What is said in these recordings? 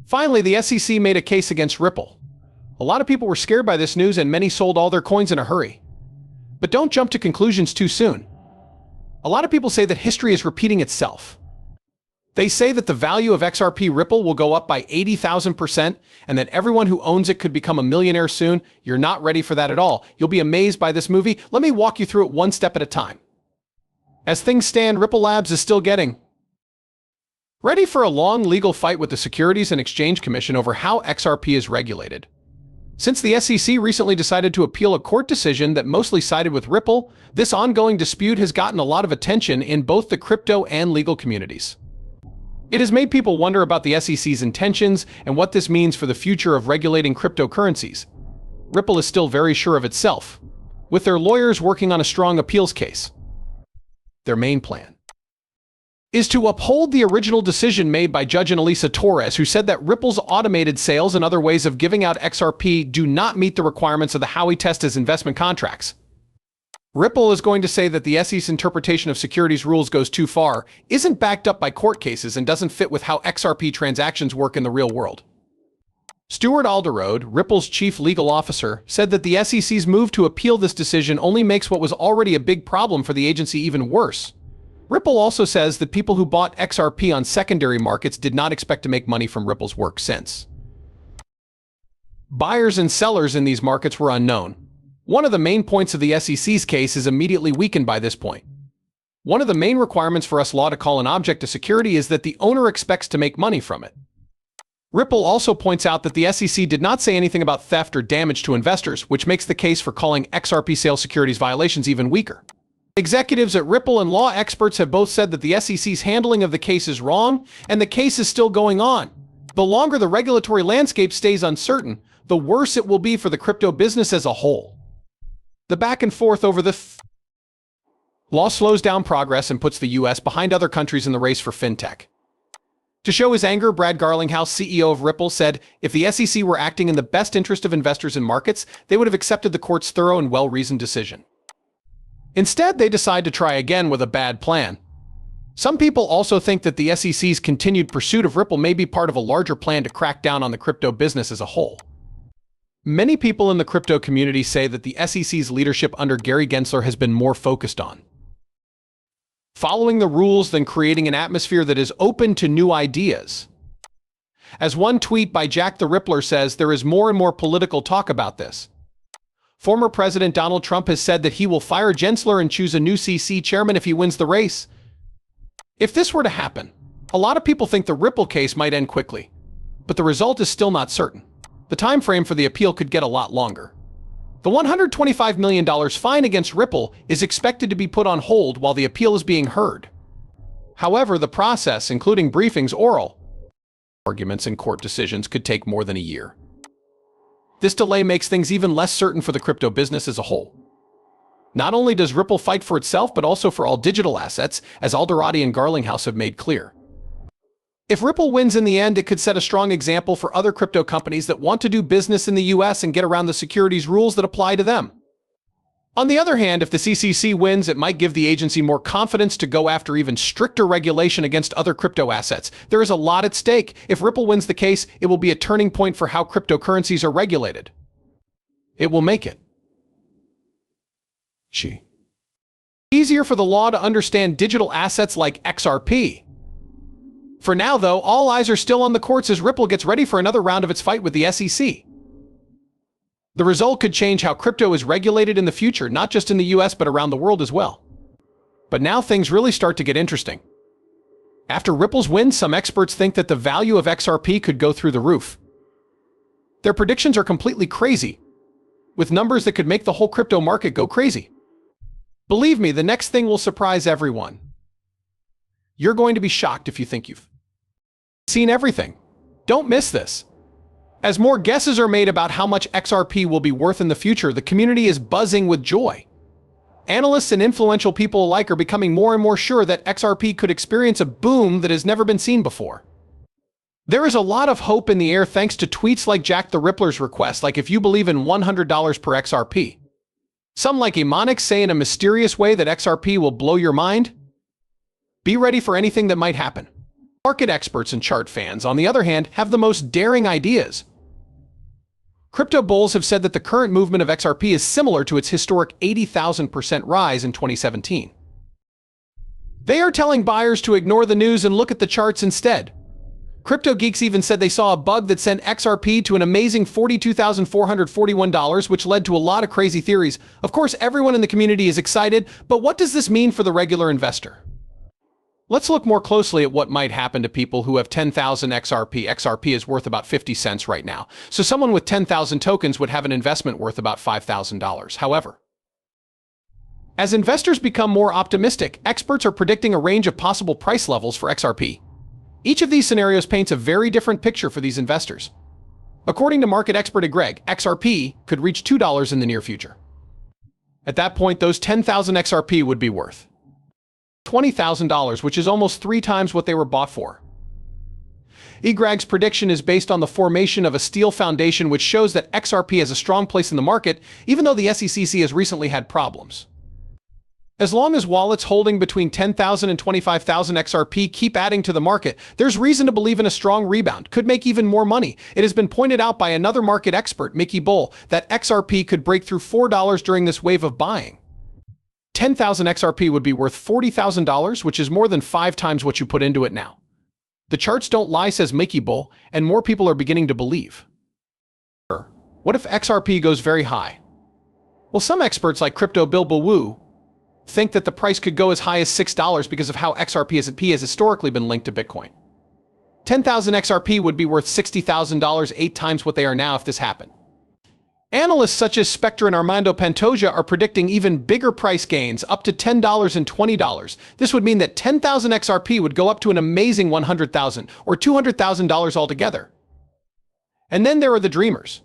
Finally, the SEC made a case against Ripple. A lot of people were scared by this news and many sold all their coins in a hurry. But don't jump to conclusions too soon. A lot of people say that history is repeating itself. They say that the value of XRP Ripple will go up by 80,000% and that everyone who owns it could become a millionaire soon. You're not ready for that at all. You'll be amazed by this movie. Let me walk you through it one step at a time. As things stand, Ripple Labs is still getting ready for a long legal fight with the Securities and Exchange Commission over how XRP is regulated. Since the SEC recently decided to appeal a court decision that mostly sided with Ripple, this ongoing dispute has gotten a lot of attention in both the crypto and legal communities. It has made people wonder about the SEC's intentions and what this means for the future of regulating cryptocurrencies. Ripple is still very sure of itself, with their lawyers working on a strong appeals case. Their main plan is to uphold the original decision made by Judge Annalisa Torres, who said that Ripple's automated sales and other ways of giving out XRP do not meet the requirements of the Howey test as investment contracts. Ripple is going to say that the SEC's interpretation of securities rules goes too far, isn't backed up by court cases, and doesn't fit with how XRP transactions work in the real world. Stuart Alderode, Ripple's chief legal officer, said that the SEC's move to appeal this decision only makes what was already a big problem for the agency even worse. Ripple also says that people who bought XRP on secondary markets did not expect to make money from Ripple's work since buyers and sellers in these markets were unknown. One of the main points of the SEC's case is immediately weakened by this point. One of the main requirements for US law to call an object a security is that the owner expects to make money from it. Ripple also points out that the SEC did not say anything about theft or damage to investors, which makes the case for calling XRP sale securities violations even weaker. Executives at Ripple and law experts have both said that the SEC's handling of the case is wrong, and the case is still going on. The longer the regulatory landscape stays uncertain, the worse it will be for the crypto business as a whole. The back and forth over the law slows down progress and puts the US behind other countries in the race for fintech. To show his anger, Brad Garlinghouse, CEO of Ripple, said, "If the SEC were acting in the best interest of investors and markets, they would have accepted the court's thorough and well-reasoned decision. Instead, they decide to try again with a bad plan." Some people also think that the SEC's continued pursuit of Ripple may be part of a larger plan to crack down on the crypto business as a whole. Many people in the crypto community say that the SEC's leadership under Gary Gensler has been more focused on following the rules than creating an atmosphere that is open to new ideas. As one tweet by Jack the Rippler says, there is more and more political talk about this. Former President Donald Trump has said that he will fire Gensler and choose a new CC chairman if he wins the race. If this were to happen, a lot of people think the Ripple case might end quickly, but the result is still not certain. The time frame for the appeal could get a lot longer. The $125 million fine against Ripple is expected to be put on hold while the appeal is being heard. However, the process, including briefings, oral arguments, and court decisions, could take more than a year. This delay makes things even less certain for the crypto business as a whole. Not only does Ripple fight for itself, but also for all digital assets, as Alderode and Garlinghouse have made clear. If Ripple wins in the end, it could set a strong example for other crypto companies that want to do business in the US and get around the securities rules that apply to them. On the other hand, if the CCC wins, it might give the agency more confidence to go after even stricter regulation against other crypto assets. There is a lot at stake. If Ripple wins the case, it will be a turning point for how cryptocurrencies are regulated. It will make it easier for the law to understand digital assets like XRP. For now, though, all eyes are still on the courts as Ripple gets ready for another round of its fight with the SEC. The result could change how crypto is regulated in the future, not just in the US, but around the world as well. But now things really start to get interesting. After Ripple's win, some experts think that the value of XRP could go through the roof. Their predictions are completely crazy, with numbers that could make the whole crypto market go crazy. Believe me, the next thing will surprise everyone. You're going to be shocked if you think you've seen everything. Don't miss this. As more guesses are made about how much XRP will be worth in the future, the community is buzzing with joy. Analysts and influential people alike are becoming more and more sure that XRP could experience a boom that has never been seen before. There is a lot of hope in the air thanks to tweets like Jack the Rippler's request, like if you believe in $100 per XRP. Some like Emonix say in a mysterious way that XRP will blow your mind. Be ready for anything that might happen. Market experts and chart fans, on the other hand, have the most daring ideas. Crypto bulls have said that the current movement of XRP is similar to its historic 80,000% rise in 2017. They are telling buyers to ignore the news and look at the charts instead. Crypto geeks even said they saw a bug that sent XRP to an amazing $42,441, which led to a lot of crazy theories. Of course, everyone in the community is excited, but what does this mean for the regular investor? Let's look more closely at what might happen to people who have 10,000 XRP. XRP is worth about 50 cents right now, so someone with 10,000 tokens would have an investment worth about $5,000. However, as investors become more optimistic, experts are predicting a range of possible price levels for XRP. Each of these scenarios paints a very different picture for these investors. According to market expert Greg, XRP could reach $2 in the near future. At that point, those 10,000 XRP would be worth $20,000, which is almost 3 times what they were bought for. Greg's prediction is based on the formation of a steel foundation, which shows that XRP has a strong place in the market, even though the SEC has recently had problems. As long as wallets holding between 10,000 and 25,000 XRP keep adding to the market, there's reason to believe in a strong rebound, could make even more money. It has been pointed out by another market expert, Mickey Bull, that XRP could break through $4 during this wave of buying. 10,000 XRP would be worth $40,000, which is more than 5 times what you put into it now. The charts don't lie, says Mickey Bull, and more people are beginning to believe. What if XRP goes very high? Well, some experts like Crypto Bearable Bull think that the price could go as high as $6 because of how XRP has historically been linked to Bitcoin. 10,000 XRP would be worth $60,000, 8 times what they are now if this happened. Analysts such as Spectre and Armando Pantoja are predicting even bigger price gains, up to $10 and $20. This would mean that 10,000 XRP would go up to an amazing $100,000 or $200,000 altogether. And then there are the dreamers.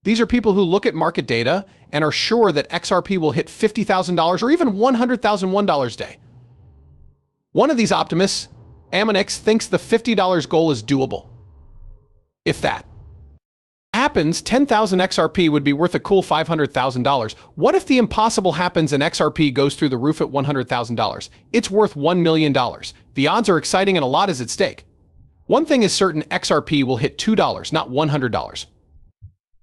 These are people who look at market data and are sure that XRP will hit $50,000 or even $100,001 a day. One of these optimists, Amonix, thinks the $50 goal is doable. If that happens, 10,000 XRP would be worth a cool $500,000. What if the impossible happens and XRP goes through the roof at $100,000? It's worth $1 million. The odds are exciting and a lot is at stake. One thing is certain, XRP will hit $2, not $100.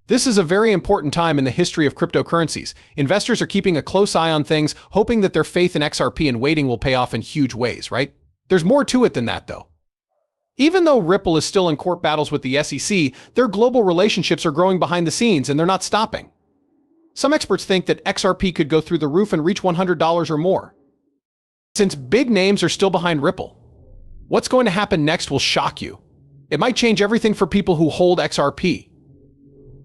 This is a very important time in the history of cryptocurrencies. Investors are keeping a close eye on things, hoping that their faith in XRP and waiting will pay off in huge ways, right? There's more to it than that, though. Even though Ripple is still in court battles with the SEC, their global relationships are growing behind the scenes and they're not stopping. Some experts think that XRP could go through the roof and reach $100 or more. Since big names are still behind Ripple, what's going to happen next will shock you. It might change everything for people who hold XRP.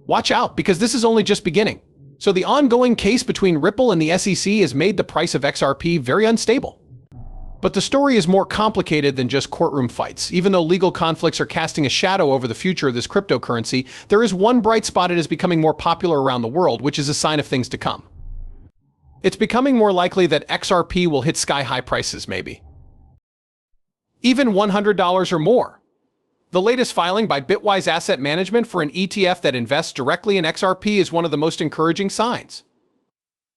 Watch out, because this is only just beginning. So the ongoing case between Ripple and the SEC has made the price of XRP very unstable. But the story is more complicated than just courtroom fights. Even though legal conflicts are casting a shadow over the future of this cryptocurrency, there is one bright spot: it is becoming more popular around the world, which is a sign of things to come. It's becoming more likely that XRP will hit sky-high prices, maybe even $100 or more. The latest filing by Bitwise Asset Management for an ETF that invests directly in XRP is one of the most encouraging signs.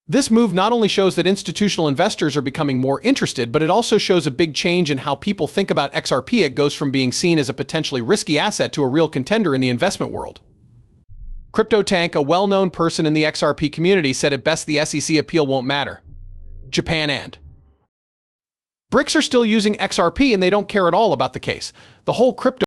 This move not only shows that institutional investors are becoming more interested, but it also shows a big change in how people think about XRP. It goes from being seen as a potentially risky asset to a real contender in the investment world. CryptoTank, a well-known person in the XRP community, said at best the SEC appeal won't matter. Japan and BRICS are still using XRP and they don't care at all about the case. The whole crypto